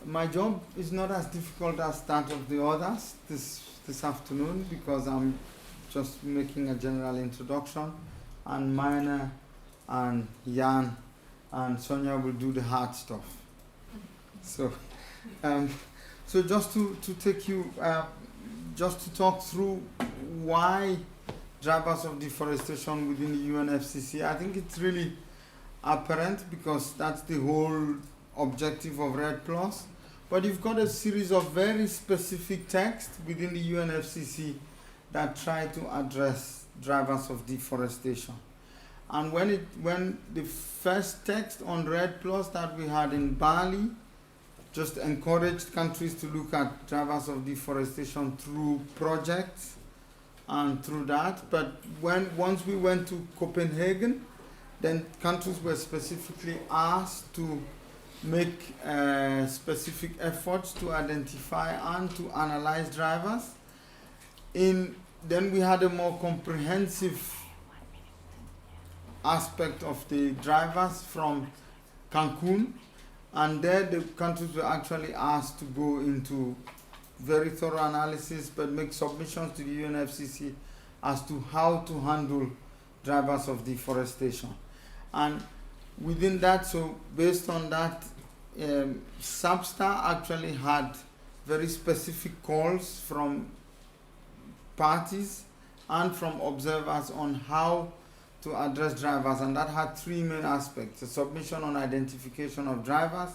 My job is not as difficult as that of the others this afternoon because I'm just making a general introduction, and Mina and Jan and Sonia will do the hard stuff. So, so just to take you, just to talk through why drivers of deforestation within the UNFCCC, I think it's really apparent because that's the whole objective of REDD+. But you've got a series of very specific texts within the UNFCCC that try to address drivers of deforestation. And when the first text on REDD+ that we had in Bali just encouraged countries to look at drivers of deforestation through projects and through that. But once we went to Copenhagen, then countries were specifically asked to make specific efforts to identify and to analyze drivers. Then we had a more comprehensive aspect of the drivers from Cancun, and there the countries were actually asked to go into very thorough analysis but make submissions to the UNFCCC as to how to handle drivers of deforestation. And within that, so based on that, SBSTA actually had very specific calls from parties and from observers on how to address drivers, and that had three main aspects: a submission on identification of drivers,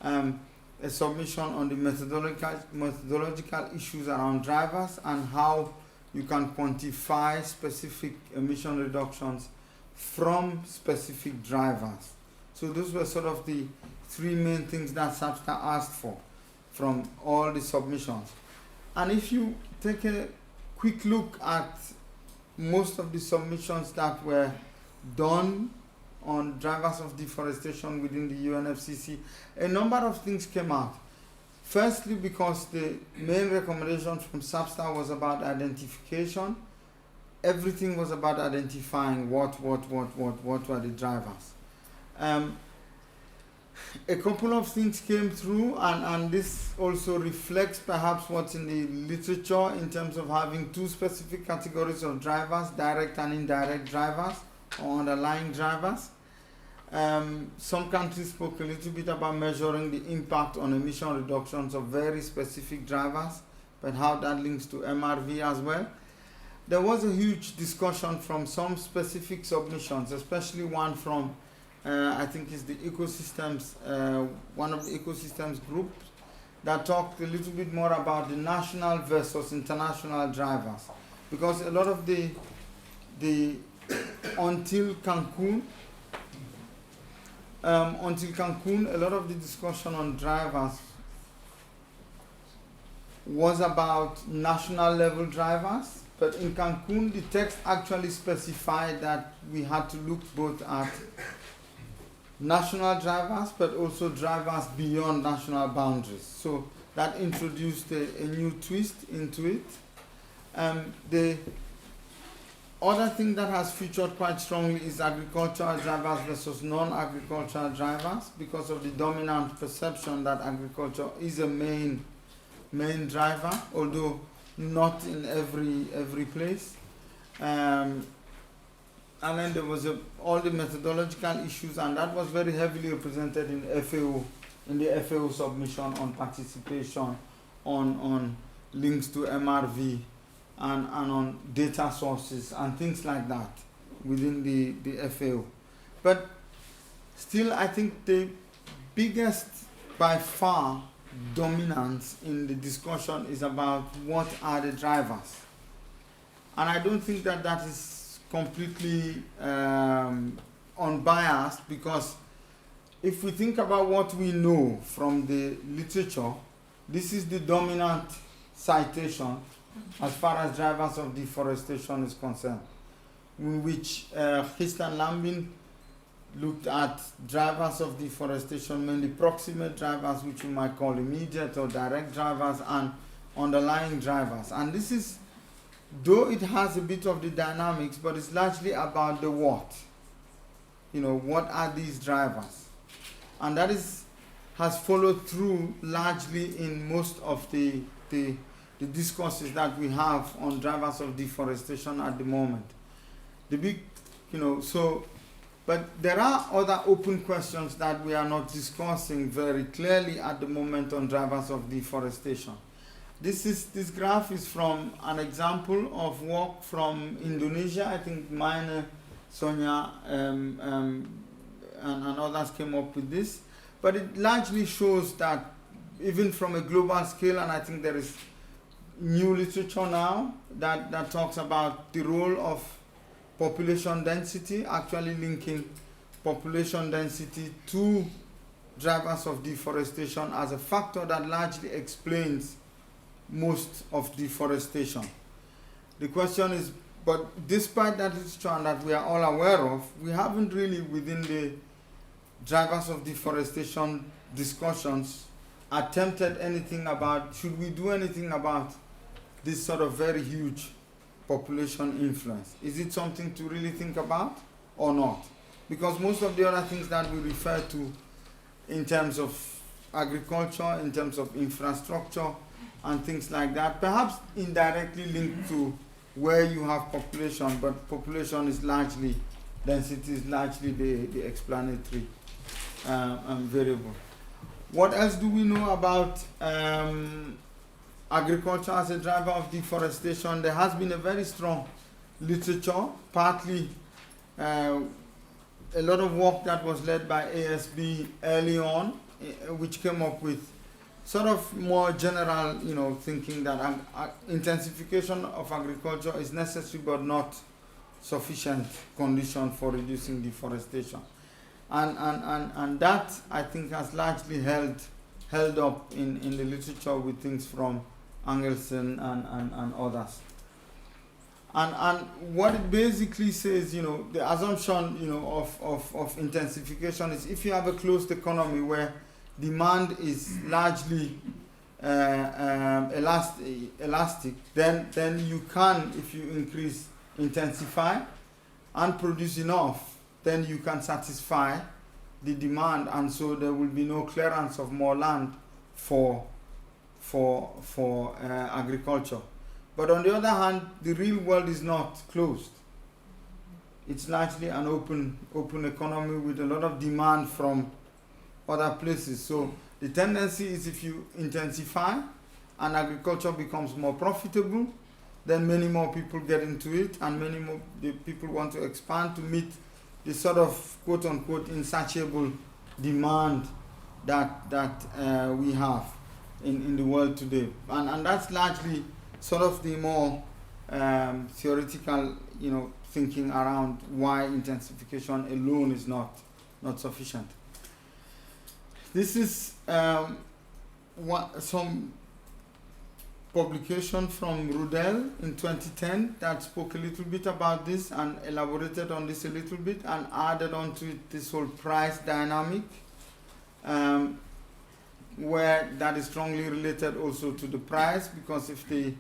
a submission on the methodological issues around drivers and how you can quantify specific emission reductions from specific drivers. So those were sort of the three main things that SBSTA asked for from all the submissions. And if you take a quick look at most of the submissions that were done on drivers of deforestation within the UNFCCC, a number of things came out. Firstly, because the main recommendation from SBSTA was about identification. Everything was about identifying what were the drivers. A couple of things came through, and this also reflects perhaps what's in the literature in terms of having two specific categories of drivers: direct and indirect drivers, or underlying drivers. Some countries spoke a little bit about measuring the impact on emission reductions of very specific drivers, but how that links to MRV as well. There was a huge discussion from some specific submissions, especially one from I think it's the ecosystems, one of the ecosystems groups that talked a little bit more about the national versus international drivers, because a lot of the until Cancun, a lot of the discussion on drivers was about national level drivers, but in Cancun the text actually specified that we had to look both at national drivers but also drivers beyond national boundaries. So that introduced a new twist into it. The other thing that has featured quite strongly is agricultural drivers versus non-agricultural drivers, because of the dominant perception that agriculture is a main driver, although not in every place. And then there was all the methodological issues, and that was very heavily represented in the FAO submission on participation, on links to MRV, and on data sources and things like that within the FAO. But still, I think the biggest, by far, dominance in the discussion is about what are the drivers. And I don't think that is completely unbiased, because if we think about what we know from the literature, this is the dominant citation as far as drivers of deforestation is concerned, in which Hist and Lambin looked at drivers of deforestation, mainly proximate drivers, which we might call immediate or direct drivers, and underlying drivers. And this is, though it has a bit of the dynamics, but it's largely about the what. What are these drivers? And that is has followed through largely in most of the discourses that we have on drivers of deforestation at the moment. The big, but there are other open questions that we are not discussing very clearly at the moment on drivers of deforestation. This graph is from an example of work from Indonesia. I think mine, Sonia, and others came up with this. But it largely shows that even from a global scale, and I think there is new literature now that talks about the role of population density, actually linking population density to drivers of deforestation as a factor that largely explains most of deforestation. The question is, but despite that literature and that we are all aware of, we haven't really within the drivers of deforestation discussions attempted anything about, should we do anything about this sort of very huge population influence? Is it something to really think about or not? Because most of the other things that we refer to in terms of agriculture, in terms of infrastructure and things like that, perhaps indirectly linked to where you have population, but population is largely, density is largely the explanatory variable. What else do we know about agriculture as a driver of deforestation? There has been a very strong literature, partly a lot of work that was led by ASB early on, which came up with sort of more general, thinking that intensification of agriculture is necessary but not sufficient condition for reducing deforestation. And that, I think, has largely held up in the literature with things from Angelsen and others. And what it basically says, the assumption, of intensification is if you have a closed economy where demand is largely elastic, then you can, if you intensify and produce enough, then you can satisfy the demand, and so there will be no clearance of more land for agriculture. But on the other hand, the real world is not closed. It's largely an open economy with a lot of demand from other places. So the tendency is if you intensify and agriculture becomes more profitable, then many more people get into it, and many more people want to expand to meet the sort of quote-unquote insatiable demand that we have in the world today. And that's largely sort of the more theoretical, thinking around why intensification alone is not sufficient. This is some publication from Rudel in 2010 that spoke a little bit about this and elaborated on this a little bit and added on to it this whole price dynamic, where that is strongly related also to the price, because if the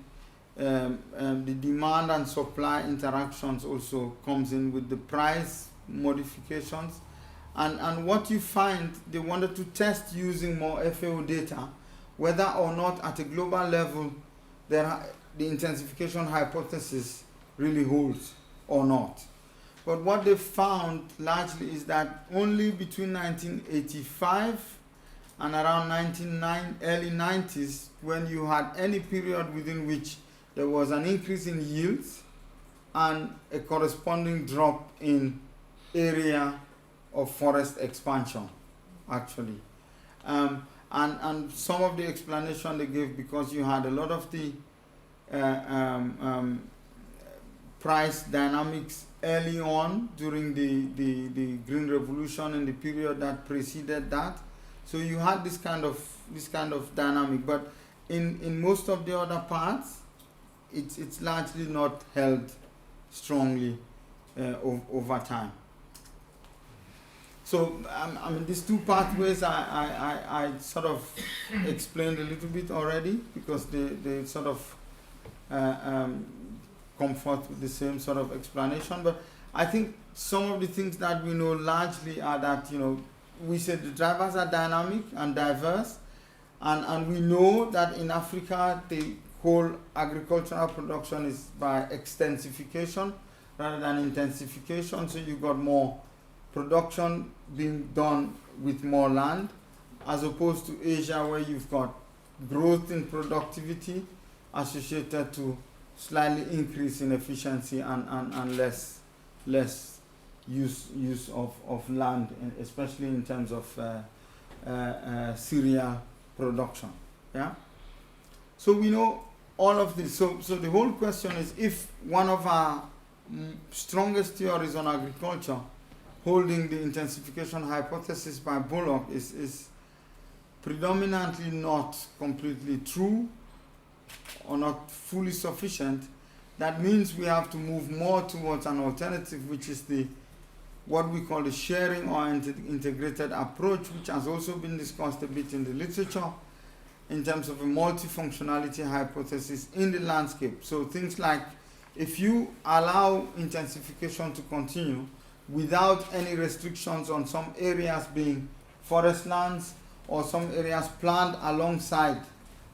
demand and supply interactions also comes in with the price modifications. And what you find, they wanted to test using more FAO data, whether or not at a global level the intensification hypothesis really holds or not. But what they found largely is that only between 1985 and around early 90s, when you had any period within which there was an increase in yields and a corresponding drop in area of forest expansion, actually. And some of the explanation they gave, because you had a lot of the price dynamics early on during the Green Revolution and the period that preceded that. So you had this kind of dynamic, but in most of the other parts, it's largely not held strongly over time. So I mean, these two pathways I sort of explained a little bit already, because they sort of come forth with the same sort of explanation. But I think some of the things that we know largely are that, we said the drivers are dynamic and diverse, and we know that in Africa the whole agricultural production is by extensification rather than intensification, so you've got more production being done with more land, as opposed to Asia where you've got growth in productivity associated to slightly increase in efficiency and less use of land, especially in terms of cereal production. Yeah. So we know all of this. So the whole question is, if one of our strongest theories on agriculture, holding the intensification hypothesis by Bullock, is predominantly not completely true or not fully sufficient, that means we have to move more towards an alternative, which is what we call the sharing or integrated approach, which has also been discussed a bit in the literature in terms of a multifunctionality hypothesis in the landscape. So things like, if you allow intensification to continue without any restrictions on some areas being forest lands or some areas planned alongside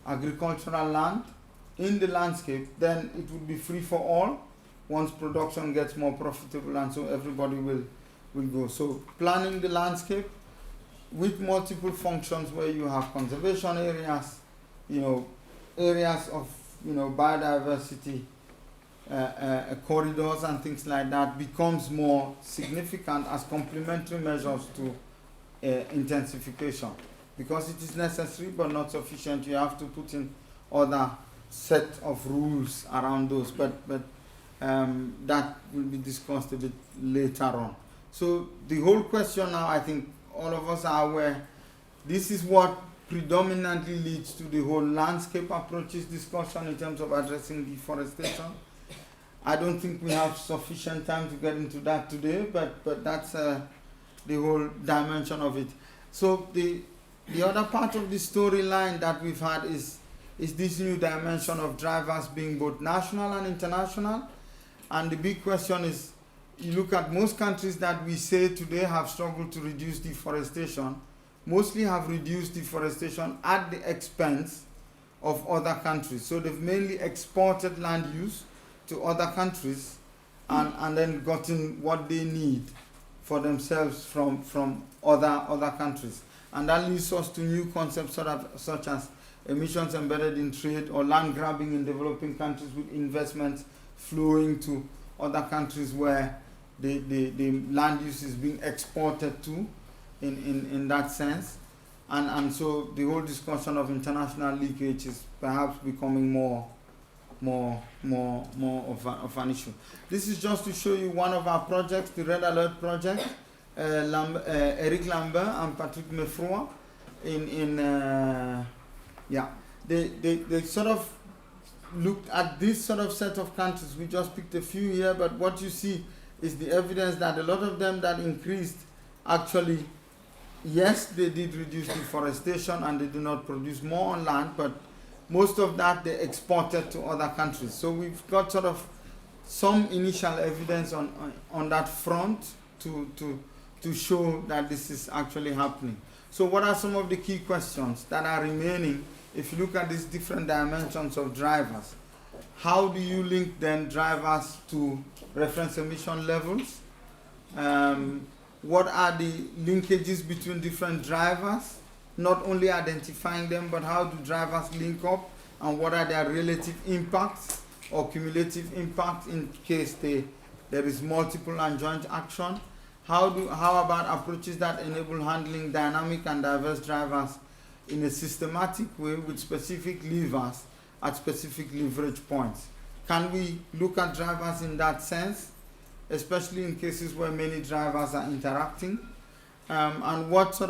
agricultural land in the landscape, then it would be free for all once production gets more profitable, and so everybody will go. So planning the landscape with multiple functions where you have conservation areas, areas of biodiversity, corridors and things like that becomes more significant as complementary measures to intensification. Because it is necessary but not sufficient, you have to put in other set of rules around those, but that will be discussed a bit later on. So the whole question now, I think all of us are aware, this is what predominantly leads to the whole landscape approaches discussion in terms of addressing deforestation. I don't think we have sufficient time to get into that today, but that's the whole dimension of it. So the other part of the storyline that we've had is this new dimension of drivers being both national and international. And the big question is, you look at most countries that we say today have struggled to reduce deforestation, mostly have reduced deforestation at the expense of other countries. So they've mainly exported land use to other countries and then gotten what they need for themselves from other countries. And that leads us to new concepts such as emissions embedded in trade, or land grabbing in developing countries with investments flowing to other countries where the land use is being exported to in that sense. And so the whole discussion of international leakage is perhaps becoming more of an issue. This is just to show you one of our projects, the Red Alert project. Eric Lambert and Patrick Meffroy they sort of looked at this sort of set of countries. We just picked a few here, but what you see is the evidence that a lot of them that increased, actually, yes, they did reduce deforestation and they do not produce more on land, but most of that they exported to other countries. So we've got sort of some initial evidence on that front to show that this is actually happening. So what are some of the key questions that are remaining if you look at these different dimensions of drivers? How do you link then drivers to reference emission levels? What are the linkages between different drivers? Not only identifying them, but how do drivers link up, and what are their relative impacts or cumulative impact in case there is multiple and joint action? How about approaches that enable handling dynamic and diverse drivers in a systematic way with specific levers at specific leverage points? Can we look at drivers in that sense, especially in cases where many drivers are interacting? And what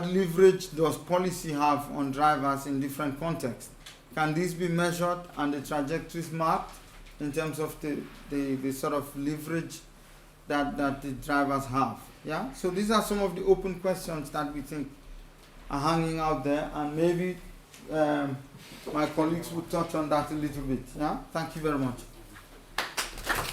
leverage does policy have on drivers in different contexts? Can these be measured and the trajectories mapped in terms of the sort of leverage that the drivers have? Yeah. So these are some of the open questions that we think are hanging out there, and maybe my colleagues will touch on that a little bit. Yeah. Thank you very much.